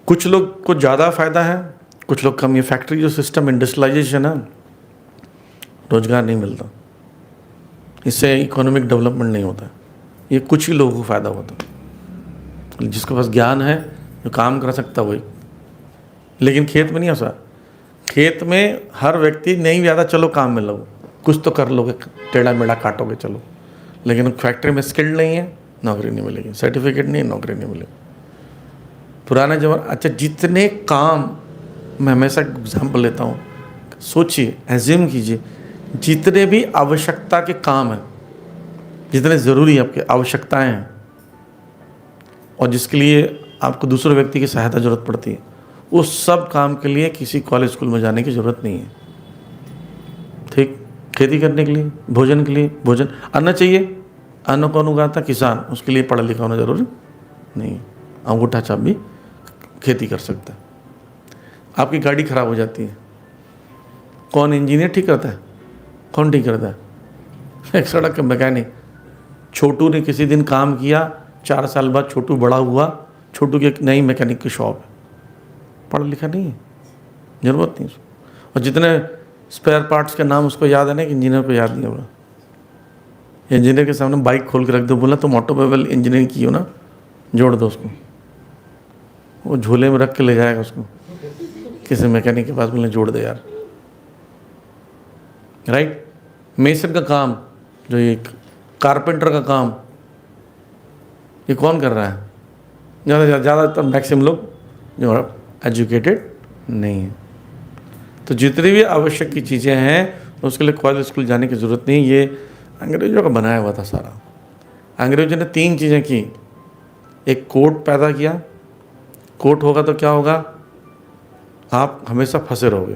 कुछ लोग को ज़्यादा फ़ायदा है, कुछ लोग कम। ये फैक्ट्री जो सिस्टम इंडस्ट्रियलाइजेशन है, रोज़गार नहीं मिलता, इससे इकोनॉमिक डेवलपमेंट नहीं होता। ये कुछ ही लोगों को फ़ायदा होता है, जिसके पास ज्ञान है, जो काम कर सकता वही। लेकिन खेत में नहीं ऐसा। खेत में हर व्यक्ति नहीं ज़्यादा चलो काम में लगो, कुछ तो कर लोगे, टेढ़ा मेढ़ा काटोगे चलो। लेकिन फैक्ट्री में स्किल्ड नहीं है, नौकरी नहीं मिलेगी। सर्टिफिकेट नहीं है, नौकरी नहीं मिलेगी। पुराने जमाने, अच्छा जितने काम, मैं हमेशा एग्जाम्पल लेता हूँ, सोचिए, एज्यूम कीजिए, जितने भी आवश्यकता के काम हैं, जितने ज़रूरी आपके आवश्यकताएं हैं, और जिसके लिए आपको दूसरे व्यक्ति की सहायता ज़रूरत पड़ती है, उस सब काम के लिए किसी कॉलेज स्कूल में जाने की ज़रूरत नहीं है। ठीक, खेती करने के लिए, भोजन के लिए, भोजन, अन्न चाहिए, अन्न कौन उगाता? किसान। उसके लिए पढ़ा लिखा होना जरूरी नहीं है। अंगूठा छाप भी खेती कर सकता है। आपकी गाड़ी खराब हो जाती है, कौन इंजीनियर ठीक करता है? कौन ठीक करता है? एक सड़क का मैकेनिक। छोटू ने किसी दिन काम किया, 4 साल बाद छोटू बड़ा हुआ, छोटू की एक नई मैकेनिक की शॉप है। पढ़ा लिखा नहीं है, ज़रूरत नहीं उसको। और जितने स्पेयर पार्ट्स के नाम उसको याद है ना, कि इंजीनियर को याद नहीं होगा। इंजीनियर के सामने बाइक खोल के रख दो, बोला तुम ऑटोमोबाइल इंजीनियरिंग की हो ना, जोड़ दो उसको, वो झोले में रख के ले जाएगा उसको किसी मैकेनिक के पास, बोले जोड़ दे यार। राइट। मेसन का काम, जो ये कारपेंटर का काम, ये कौन कर रहा है? ज़्यादातर मैक्सिमम लोग जो एजुकेटेड नहीं है। तो जितनी भी आवश्यक की चीज़ें हैं उसके लिए कॉलेज स्कूल जाने की ज़रूरत नहीं। ये अंग्रेज़ों का बनाया हुआ था सारा। अंग्रेज़ों ने 3 चीज़ें की। एक कोर्ट पैदा किया। कोर्ट होगा तो क्या होगा? आप हमेशा फंसे रहोगे।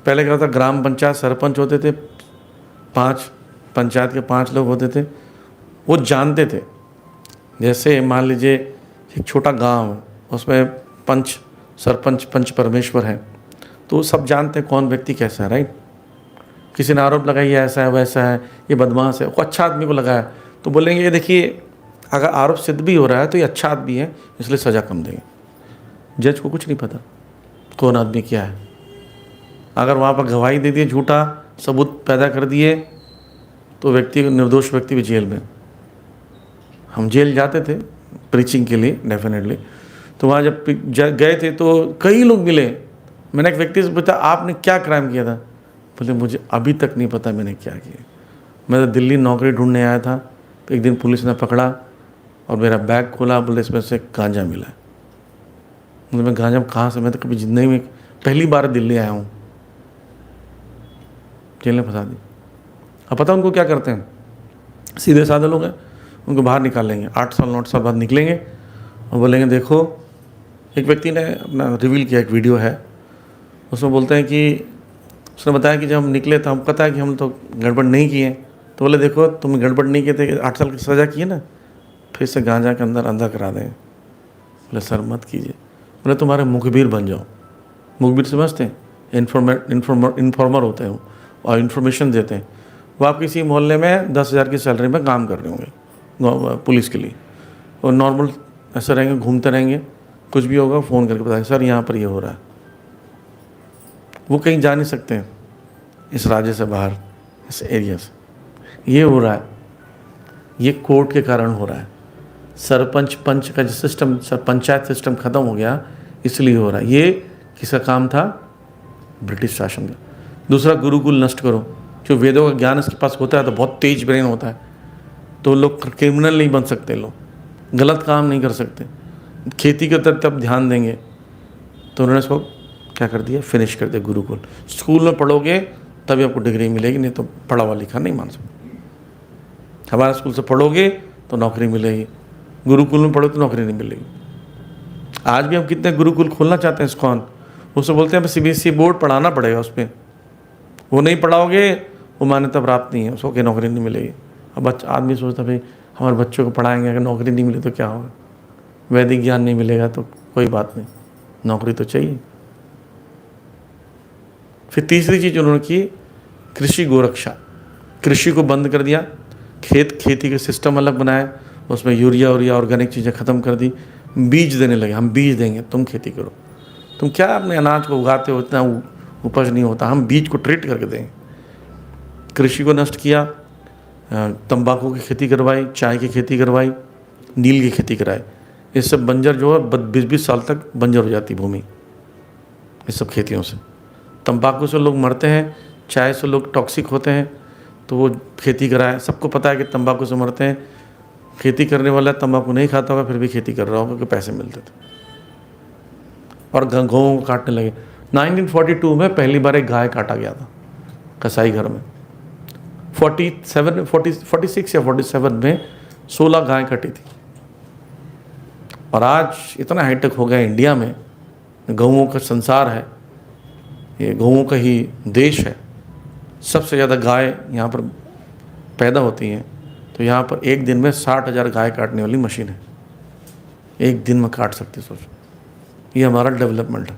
पहले क्या था, ग्राम पंचायत सरपंच होते थे, 5 पंचायत के 5 लोग होते थे। वो जानते थे, जैसे मान लीजिए एक छोटा गांव है, उसमें पंच, सरपंच, पंच परमेश्वर हैं, तो सब जानते हैं कौन व्यक्ति कैसा है। राइट। किसी ने आरोप लगाया ये ऐसा है, वैसा है, ये बदमाश है, वो अच्छा आदमी को लगाया, तो बोलेंगे ये देखिए, अगर आरोप सिद्ध भी हो रहा है तो ये अच्छा आदमी है, इसलिए सज़ा कम देंगे। जज को कुछ नहीं पता कौन आदमी क्या है। अगर वहाँ पर गवाही दे दिए, झूठा सबूत पैदा कर दिए, तो व्यक्ति, निर्दोष व्यक्ति भी जेल में। हम जेल जाते थे प्रीचिंग के लिए डेफिनेटली, तो वहाँ जब गए थे तो कई लोग मिले। मैंने एक व्यक्ति से पूछा आपने क्या क्राइम किया था? बोले मुझे अभी तक नहीं पता मैंने क्या किया। मैं तो दिल्ली नौकरी ढूंढने आया था, तो एक दिन पुलिस ने पकड़ा और मेरा बैग खोला, बोले इसमें से गांजा मिला। मतलब मैं गांजा कहाँ से? मैं तो कभी जिंदगी में पहली बार दिल्ली आया हूँ। जेल ने फंसा दी। अब पता उनको क्या करते हैं? सीधे साधे लोग हैं, उनको बाहर निकाल लेंगे। 8 साल 9 साल बाद निकलेंगे और बोलेंगे देखो, एक व्यक्ति ने अपना रिवील किया, एक वीडियो है, उसमें बोलते हैं कि उसने बताया कि जब हम निकले तो हम पता है कि हम तो गड़बड़ नहीं किए। तो बोले देखो तुम गड़बड़ नहीं किए थे, 8 साल की सज़ा की है ना, फिर से गांजा के अंदर अंधा करा दें। बोले सर मत कीजिए। बोले तुम्हारे मुखबिर बन जाओ। मुखबिर समझते हैं? इन्फॉर्मर होते हैं वो, और इन्फॉर्मेशन देते हैं। वो आप किसी मोहल्ले में 10,000 की सैलरी में काम कर रहे होंगे पुलिस के लिए, और नॉर्मल ऐसे रहेंगे, घूमते रहेंगे, कुछ भी होगा फ़ोन करके बताएंगे सर यहाँ पर ये हो रहा है। वो कहीं जा नहीं सकते हैं इस राज्य से बाहर, इस एरिया से। ये हो रहा है, ये कोर्ट के कारण हो रहा है। सरपंच पंच का जो सिस्टम, पंचायत सिस्टम ख़त्म हो गया, इसलिए हो रहा है। ये किसका काम था? ब्रिटिश शासन का। दूसरा, गुरुकुल नष्ट करो। जो वेदों का ज्ञान इसके पास होता है तो बहुत तेज ब्रेन होता है, तो लोग क्रिमिनल नहीं बन सकते, लोग गलत काम नहीं कर सकते, खेती की तरफ तब ध्यान देंगे। तो उन्होंने इसको क्या कर दिया? फिनिश कर दिया। गुरुकुल। स्कूल में पढ़ोगे तभी आपको डिग्री मिलेगी, नहीं तो पढ़ा हुआ लिखा नहीं मान सकते। हमारे स्कूल से पढ़ोगे तो नौकरी मिलेगी, गुरुकुल में पढ़ो तो नौकरी नहीं मिलेगी। आज भी हम कितने गुरुकुल खोलना चाहते हैं इस्कॉन, उससे बोलते हैं CBSE बोर्ड पढ़ाना पड़ेगा, उस पर वो नहीं पढ़ाओगे वो मान्यता प्राप्त नहीं है, उसको कि नौकरी नहीं मिलेगी। अब आदमी सोचता भाई हमारे बच्चों को पढ़ाएंगे, अगर नौकरी नहीं मिले तो क्या होगा? वैदिक ज्ञान नहीं मिलेगा तो कोई बात नहीं, नौकरी तो चाहिए। फिर तीसरी चीज़ उन्होंने की, कृषि गोरक्षा। कृषि को बंद कर दिया, खेती के सिस्टम अलग बनाए, उसमें यूरिया ऑर्गेनिक चीज़ें ख़त्म कर दी। बीज देने लगे, हम बीज देंगे, तुम खेती करो। तुम क्या अपने अनाज को उगाते हो, इतना उपज नहीं होता, हम बीज को ट्रीट करके देंगे। कृषि को नष्ट किया, तंबाकू की खेती करवाई, चाय की खेती करवाई, नील की खेती कराई। ये सब बंजर जो है 20-20 साल तक बंजर हो जाती भूमि इस सब खेतियों से। तंबाकू से लोग मरते हैं, चाय से लोग टॉक्सिक होते हैं, तो वो खेती कराए। सबको पता है कि तंबाकू से मरते हैं, खेती करने वाला तंबाकू नहीं खाता होगा फिर भी खेती कर रहा होगा क्योंकि पैसे मिलते थे। और गौं को काटने लगे। 1942 में पहली बार एक गाय काटा गया था कसाई घर में। 46 या 47 में 16 गाय कटी थी। और आज इतना हाईटेक हो गया इंडिया में, गौओं का संसार है, ये गौओं का ही देश है। सबसे ज़्यादा गाय यहाँ पर पैदा होती हैं। तो यहाँ पर एक दिन में 60,000 गाय काटने वाली मशीन है, एक दिन में काट सकती। सोचो, ये हमारा डेवलपमेंट है।